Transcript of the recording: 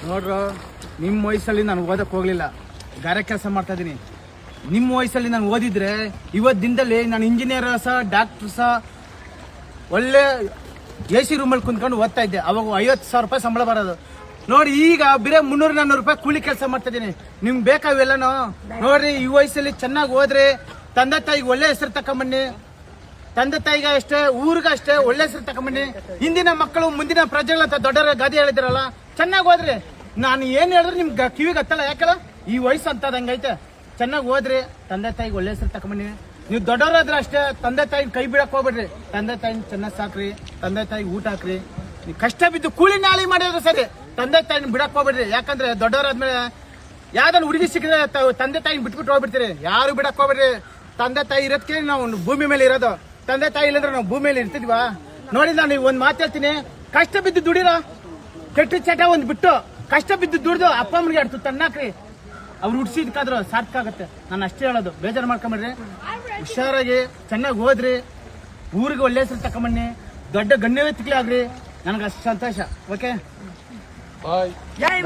ನೋಡ್ರು, ನಿಮ್ಮ ವಯಸ್ಸಲ್ಲಿ ನಾನು ಓದಕ್ಕೆ ಹೋಗ್ಲಿಲ್ಲ, ಗಾರೆ ಕೆಲಸ ಮಾಡ್ತಾ ಇದ್ದೀನಿ. ನಿಮ್ಮ ವಯಸ್ಸಲ್ಲಿ ನಾನು ಓದಿದ್ರೆ ಇವತ್ತು ದಿನದಲ್ಲಿ ನಾನು ಇಂಜಿನಿಯರ್ ಡಾಕ್ಟರ್ ಒಳ್ಳೆ AC ರೂಮಲ್ಲಿ ಕುಂತ್ಕೊಂಡು ಓದ್ತಾ ಇದ್ದೆ. ಅವಾಗ 50,000 ರೂಪಾಯಿ ಸಂಬಳ ಬರೋದು. ನೋಡಿ ಈಗ ಬೇರೆ 300-400 ರೂಪಾಯಿ ಕೂಲಿ ಕೆಲಸ ಮಾಡ್ತಾ ಇದ್ದೀನಿ. ನಿಮ್ಗೆ ಬೇಕಾವೆಲ್ಲನೋ ನೋಡ್ರಿ. ಈ ವಯಸ್ಸಲ್ಲಿ ಚೆನ್ನಾಗಿ ಹೋದ್ರೆ ತಂದೆ ತಾಯಿಗೆ ಒಳ್ಳೆ ಹೆಸರು ತಕೊಂಬನ್ನಿ. ತಂದೆ ತಾಯಿಗೆ ಅಷ್ಟೇ, ಊರಿಗೆ ಅಷ್ಟೇ ಒಳ್ಳೆ ಹೆಸರು ತಕೊಂಬನ್ನಿ. ಇಂದಿನ ಮಕ್ಕಳು ಮುಂದಿನ ಪ್ರಜೆಗಳಂತ ದೊಡ್ಡವರ ಗಾದೆ ಹೇಳಿದ್ರಲ್ಲ, ಚೆನ್ನಾಗಿ ಹೋದ್ರಿ. ನಾನು ಏನ್ ಹೇಳಿದ್ರು ನಿಮ್ಗೆ ಕಿವಿಗೆ ಹತ್ತಲ್ಲ. ಯಾಕಲ್ಲ, ಈ ವಯಸ್ಸು ಅಂತ ಹಂಗೈತೆ. ಚೆನ್ನಾಗಿ ಹೋದ್ರಿ, ತಂದೆ ತಾಯಿಗೆ ಒಳ್ಳೆ ಹೆಸರು ತಕೊಂಬನ್ನಿ. ನೀವು ದೊಡ್ಡವರಾದ್ರೆ ಅಷ್ಟೇ, ತಂದೆ ತಾಯಿ ಕೈ ಬಿಡಕ್ ಹೋಗ್ಬೇಡ್ರಿ. ತಂದೆ ತಾಯಿನ ಚೆನ್ನಾಗಿ ಸಾಕ್ರಿ, ತಂದೆ ತಾಯಿಗೆ ಊಟ ಹಾಕ್ರಿ. ನೀವು ಕಷ್ಟ ಬಿದ್ದು ಕೂಲಿ ನಾಳಿ ಮಾಡಿದ್ರೆ ಸರಿ, ತಂದೆ ತಾಯಿನ ಬಿಡಕ್ ಹೋಗ್ಬೇಡ್ರಿ. ಯಾಕಂದ್ರೆ ದೊಡ್ಡವರಾದ್ಮೇಲೆ ಯಾವ್ದಾದ್ರು ಹುಡುಗಿ ಸಿಕ್ಕಿದ್ರೆ ತಂದೆ ತಾಯಿನ ಬಿಟ್ಬಿಟ್ಟು ಹೋಗ್ಬಿಡ್ತೀರಿ. ಯಾರು ಬಿಡಕ್ ಹೋಗ್ಬೇಡ್ರಿ. ತಂದೆ ತಾಯಿ ಇರೋದಕ್ಕೆ ನಾವು ಭೂಮಿ ಮೇಲೆ ಇರೋದು. ತಂದೆ ತಾಯಿ ಇಲ್ಲಂದ್ರೆ ನಾವು ಭೂಮಿ ಮೇಲೆ ಇರ್ತಿದ್ವಾ? ನೋಡಿ, ನಾನು ಒಂದ್ ಮಾತು ಹೇಳ್ತೀನಿ, ಕಷ್ಟ ಬಿದ್ದು ದುಡಿರೋ ಕೆಟ್ಟ ಚಟ ಒಂದ್ ಬಿಟ್ಟು ಕಷ್ಟ ಬಿದ್ದು ದುಡ್ದು ಅಪ್ಪ ಅಮ್ಮನಿಗೆ ಅಡ್ತು ತನ್ನಾಕ್ರಿ. ಅವ್ರು ಹುಡ್ಸಿದ್ಕಾದ್ರು ಸಾರ್ಥಕ ಆಗತ್ತೆ. ನಾನು ಅಷ್ಟೇ ಹೇಳೋದು, ಬೇಜಾರು ಮಾಡ್ಕೊಂಬಿಡ್ರಿ. ಹುಷಾರಾಗಿ ಚೆನ್ನಾಗಿ ಹೋದ್ರಿ, ಊರಿಗೆ ಒಳ್ಳೆ ಹೆಸರು ತಕೊಂಬನ್ನಿ, ದೊಡ್ಡ ಗಣ್ಯ ವ್ಯಕ್ತಿಗಳೇ ಆಗ್ರಿ. ನನಗೆ ಅಷ್ಟು ಸಂತೋಷ. ಓಕೆ, ಬಾಯ್. ಜೈ